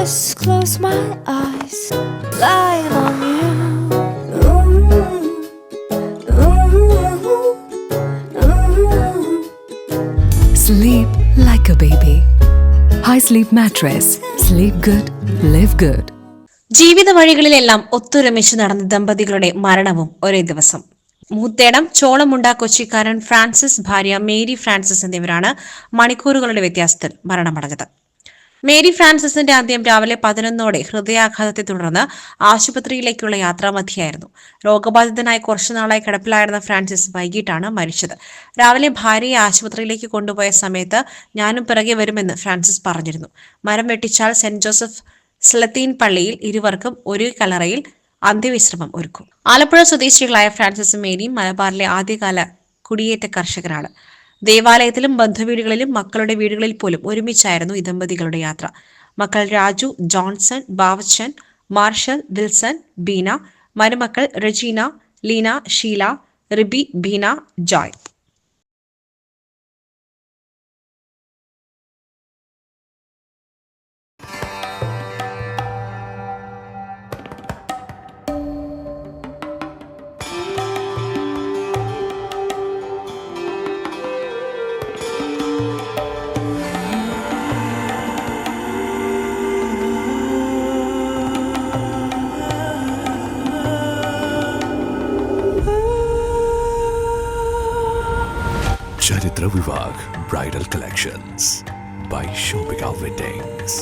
just close my eyes, lying on you. Ooh, ooh, ooh. Sleep like a baby. High Sleep Mattress. Sleep good, live good. ജീവിത വഴികളിലെല്ലാം ഒത്തൊരുമിച്ച് നടന്ന ദമ്പതികളുടെ മരണവും ഒരേ ദിവസം. മൂത്തേടം ചോളമുണ്ട കൊച്ചിക്കാരൻ ഫ്രാൻസിസ്, ഭാര്യ മേരി ഫ്രാൻസിസ് എന്നിവരാണ് മണിക്കൂറുകളുടെ വ്യത്യാസത്തിൽ മരണമടഞ്ഞത്. മേരി ഫ്രാൻസിസിന്റെ അന്ത്യം രാവിലെ 11ഓടെ ഹൃദയാഘാതത്തെ തുടർന്ന് ആശുപത്രിയിലേക്കുള്ള യാത്രാമധ്യയായിരുന്നു. രോഗബാധിതനായി കുറച്ചുനാളായി കിടപ്പിലായിരുന്ന ഫ്രാൻസിസ് വൈകിട്ടാണ് മരിച്ചത്. രാവിലെ ഭാര്യയെ ആശുപത്രിയിലേക്ക് കൊണ്ടുപോയ സമയത്ത് ഞാനും പിറകെ വരുമെന്ന് ഫ്രാൻസിസ് പറഞ്ഞിരുന്നു. മരം വെട്ടിച്ചാൽ സെന്റ് ജോസഫ് സ്ലത്തീൻ പള്ളിയിൽ ഇരുവർക്കും ഒരു കല്ലറയിൽ അന്ത്യവിശ്രമം ഒരുക്കും. ആലപ്പുഴ സ്വദേശികളായ ഫ്രാൻസിസും മേരിയും മലബാറിലെ ആദ്യകാല കുടിയേറ്റ കർഷകരാണ്. ദേവാലയത്തിലും ബന്ധുവീടുകളിലും മക്കളുടെ വീടുകളിൽ പോലും ഒരുമിച്ചായിരുന്നു ഈ ദമ്പതികളുടെ യാത്ര. മക്കൾ Raju, Johnson, Bavachan, Marshal, Wilson, Beena, മരുമക്കൾ Regina, Leena, Sheela, Ribi, Beena, Joy. Charitra Vivag Bridal Collections by Shobhika Weddings.